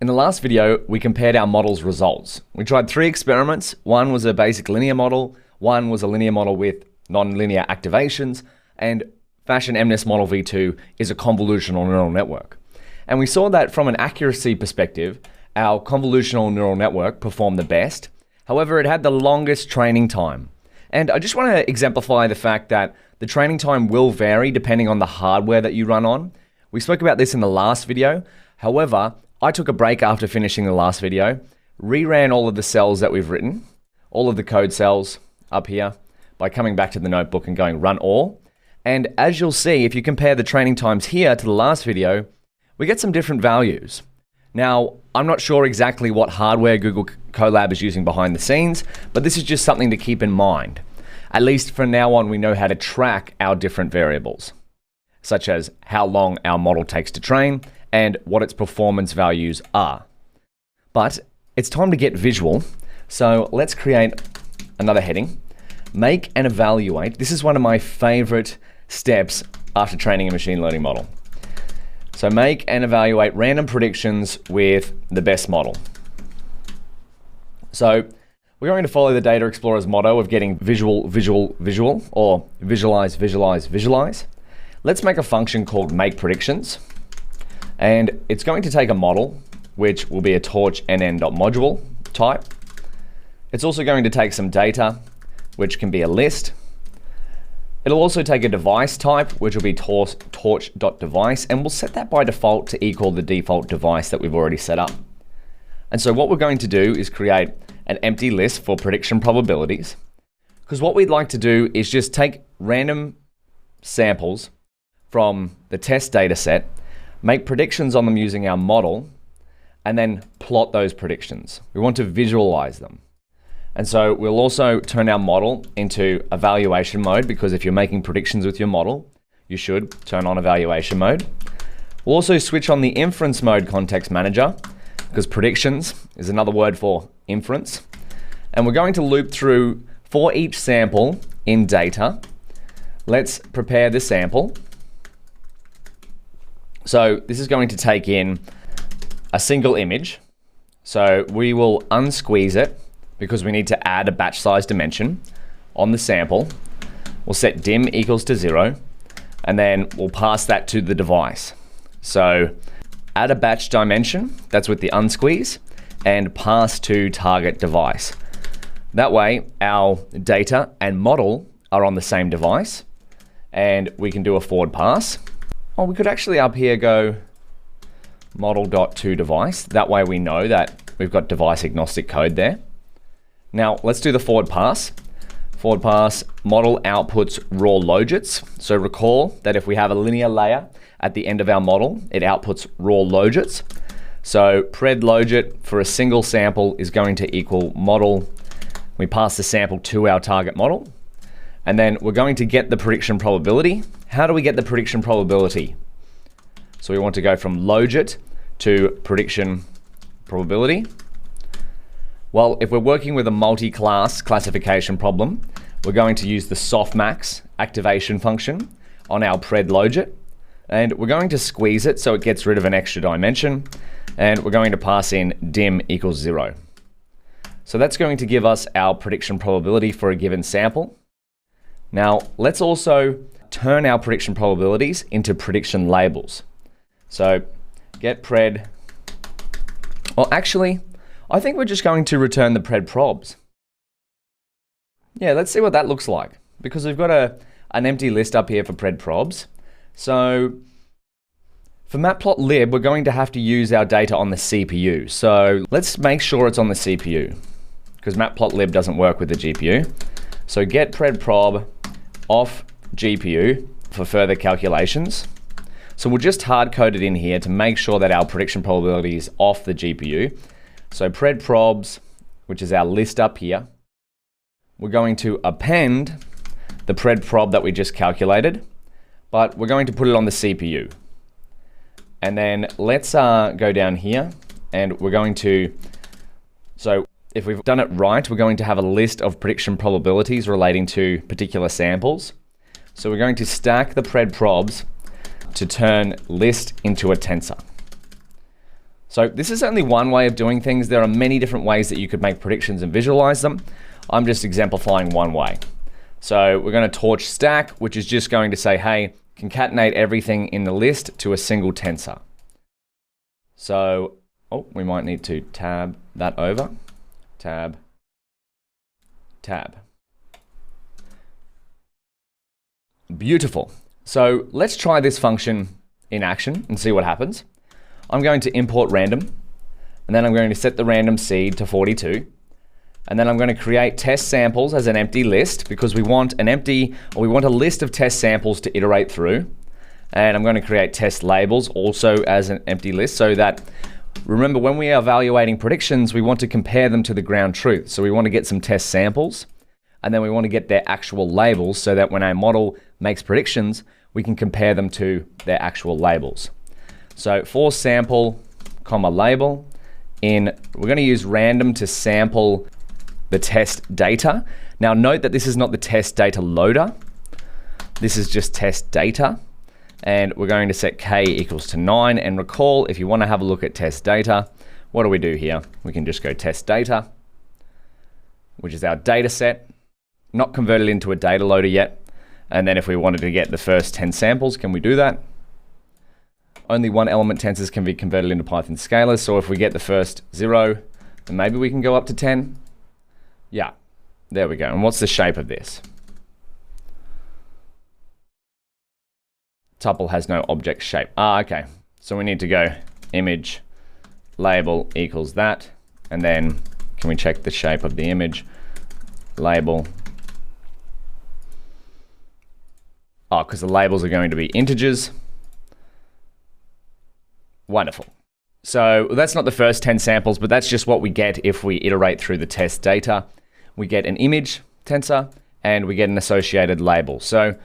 In the last video, we compared our model's results. We tried 3 experiments. One was a basic linear model, one was a linear model with nonlinear activations, and Fashion MNIST Model V2 is a convolutional neural network. And we saw that from an accuracy perspective, our convolutional neural network performed the best. However, it had the longest training time. And I just want to exemplify the fact that the training time will vary depending on the hardware that you run on. We spoke about this in the last video. However, I took a break after finishing the last video, reran all of the cells that we've written, all of the code cells up here, by coming back to the notebook and going run all. And as you'll see, if you compare the training times here to the last video, we get some different values. Now, I'm not sure exactly what hardware Google Colab is using behind the scenes, but this is just something to keep in mind. At least from now on, we know how to track our different variables, such as how long our model takes to train and what its performance values are. But it's time to get visual. So let's create another heading. Make and evaluate. This is one of my favorite steps after training a machine learning model. So make and evaluate random predictions with the best model. So we're going to follow the Data Explorer's motto of getting visual, visual, visual, or visualize, visualize, visualize. Let's make a function called make predictions. And it's going to take a model, which will be a torch_nn.module type. It's also going to take some data, which can be a list. It'll also take a device type, which will be torch.device, and we'll set that by default to equal the default device that we've already set up. And so what we're going to do is create an empty list for prediction probabilities, because what we'd like to do is just take random samples from the test data set, make predictions on them using our model, and then plot those predictions. We want to visualize them. And so we'll also turn our model into evaluation mode, because if you're making predictions with your model, you should turn on evaluation mode. We'll also switch on the inference mode context manager, because predictions is another word for inference. And we're going to loop through for each sample in data. Let's prepare the sample. So this is going to take in a single image. So we will unsqueeze it, because we need to add a batch size dimension on the sample. We'll set dim equals to 0, and then we'll pass that to the device. So add a batch dimension, that's with the unsqueeze, and pass to target device. That way, our data and model are on the same device, and we can do a forward pass. Or we could actually up here go model.toDevice. That way we know that we've got device agnostic code there. Now let's do the forward pass. Forward pass, model outputs raw logits. So recall that if we have a linear layer at the end of our model, it outputs raw logits. So pred logit for a single sample is going to equal model. We pass the sample to our target model. And then we're going to get the prediction probability. How do we get the prediction probability? So we want to go from logit to prediction probability. Well, if we're working with a multi-class classification problem, we're going to use the softmax activation function on our pred logit, and we're going to squeeze it so it gets rid of an extra dimension, and we're going to pass in dim equals 0. So that's going to give us our prediction probability for a given sample. Now, let's also turn our prediction probabilities into prediction labels. So get pred, well, actually, I think we're just going to return the pred probs. Yeah, let's see what that looks like, because we've got an empty list up here for pred probs. So for matplotlib, we're going to have to use our data on the CPU. So let's make sure it's on the CPU, because matplotlib doesn't work with the GPU. So get pred prob off GPU for further calculations. So we'll just hard code it in here to make sure that our prediction probability is off the GPU. So pred probs, which is our list up here, we're going to append the pred prob that we just calculated, but we're going to put it on the CPU. And then let's go down here, and we're going to, so if we've done it right, we're going to have a list of prediction probabilities relating to particular samples. So we're going to stack the pred probs to turn list into a tensor. So this is only one way of doing things. There are many different ways that you could make predictions and visualize them. I'm just exemplifying one way. So we're going to torch stack, which is just going to say, hey, concatenate everything in the list to a single tensor. So, we might need to tab that over. Tab, tab. Beautiful. So let's try this function in action and see what happens. I'm going to import random, and then I'm going to set the random seed to 42. And then I'm going to create test samples as an empty list because we want a list of test samples to iterate through. And I'm going to create test labels also as an empty list so that, remember, when we are evaluating predictions, we want to compare them to the ground truth. So we want to get some test samples, and then we want to get their actual labels so that when our model makes predictions, we can compare them to their actual labels. So for sample, comma label, we're going to use random to sample the test data. Now note that this is not the test data loader. This is just test data. And we're going to set k equals to 9. And recall, if you want to have a look at test data, what do we do here? We can just go test data, which is our data set, not converted into a data loader yet. And then if we wanted to get the first 10 samples, can we do that? Only one element tensors can be converted into Python scalars. So if we get the first 0, then maybe we can go up to 10. Yeah, there we go. And what's the shape of this? Tuple has no object shape. Okay. So we need to go image label equals that. And then can we check the shape of the image? Label. Because the labels are going to be integers. Wonderful. So that's not the first 10 samples, but that's just what we get if we iterate through the test data. We get an image tensor and we get an associated label. So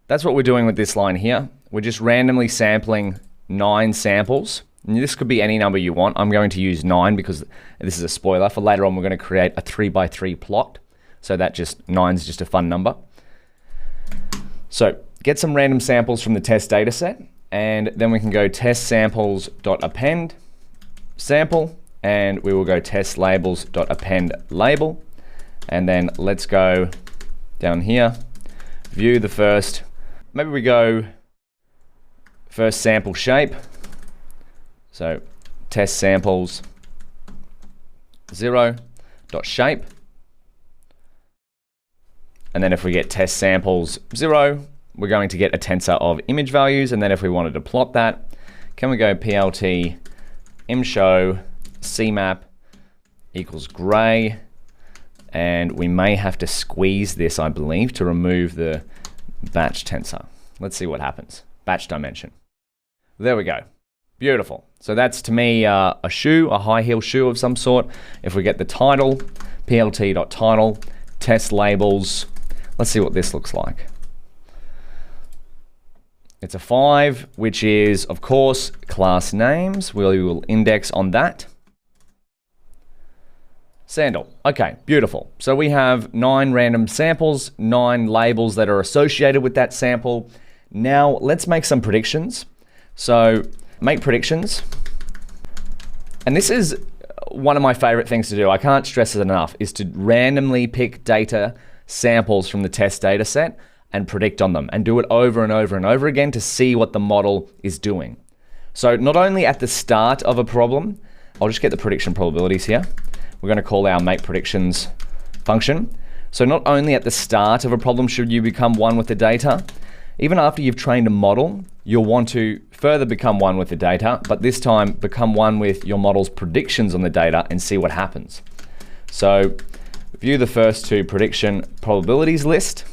that's what we're doing with this line here. We're just randomly sampling 9 samples. And this could be any number you want. I'm going to use 9 because this is a spoiler. For later on, we're going to create a 3x3 plot. So that just 9 is just a fun number. So get some random samples from the test data set. And then we can go test samples.append sample, and we will go test labels.append label. And then let's go down here, view the first, maybe we go first sample shape. So test samples 0.shape. And then if we get test samples 0, we're going to get a tensor of image values. And then if we wanted to plot that, can we go plt imshow cmap equals gray. And we may have to squeeze this, I believe, to remove the batch tensor. Let's see what happens. Batch dimension. There we go. Beautiful. So that's, to me, a shoe, a high heel shoe of some sort. If we get the title, plt.title, test labels. Let's see what this looks like. It's a 5, which is, of course, class names. We will index on that. Sandal. Okay, beautiful. So we have 9 random samples, 9 labels that are associated with that sample. Now let's make some predictions. So make predictions. And this is one of my favorite things to do. I can't stress it enough, is to randomly pick data samples from the test data set and predict on them and do it over and over and over again to see what the model is doing. So not only at the start of a problem, I'll just get the prediction probabilities here. We're going to call our make predictions function. So not only at the start of a problem should you become one with the data, even after you've trained a model, you'll want to further become one with the data, but this time become one with your model's predictions on the data and see what happens. So view the first 2 prediction probabilities list.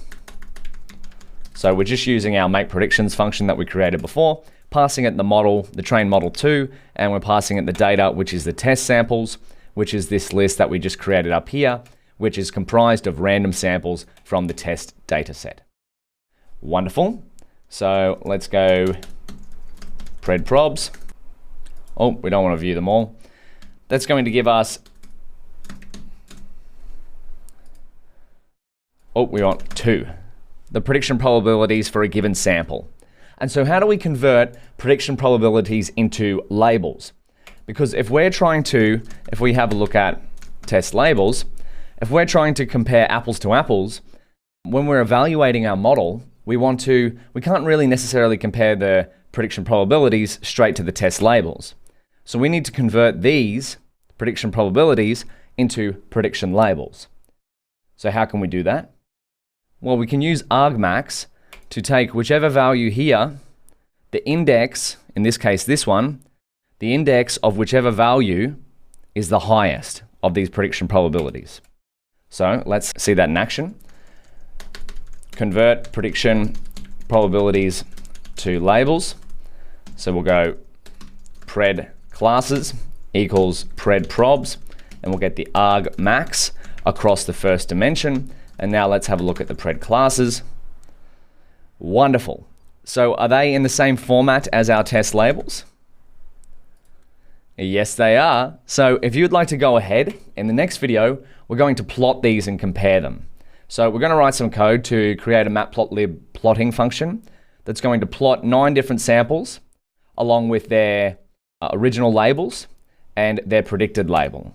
So we're just using our make predictions function that we created before, passing it the model, the trained model 2, and we're passing it the data, which is the test samples, which is this list that we just created up here, which is comprised of random samples from the test data set. Wonderful. So let's go pred probs. Oh, we don't want to view them all. That's going to give us, we want 2. The prediction probabilities for a given sample. And so how do we convert prediction probabilities into labels? Because if we have a look at test labels, if we're trying to compare apples to apples, when we're evaluating our model, we can't really necessarily compare the prediction probabilities straight to the test labels. So we need to convert these prediction probabilities into prediction labels. So how can we do that? Well, we can use argmax to take whichever value here, the index, in this case this one, the index of whichever value is the highest of these prediction probabilities. So let's see that in action. Convert prediction probabilities to labels. So we'll go pred classes equals pred probs, and we'll get the argmax across the first dimension. And now let's have a look at the pred classes. Wonderful. So are they in the same format as our test labels? Yes, they are. So if you'd like to go ahead, in the next video, we're going to plot these and compare them. So we're going to write some code to create a matplotlib plotting function that's going to plot 9 different samples along with their original labels and their predicted label.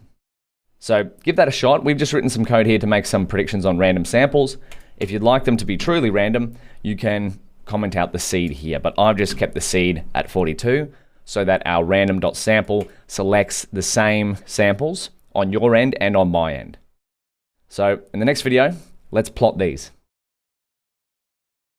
So give that a shot. We've just written some code here to make some predictions on random samples. If you'd like them to be truly random, you can comment out the seed here, but I've just kept the seed at 42 so that our random.sample selects the same samples on your end and on my end. So in the next video, let's plot these.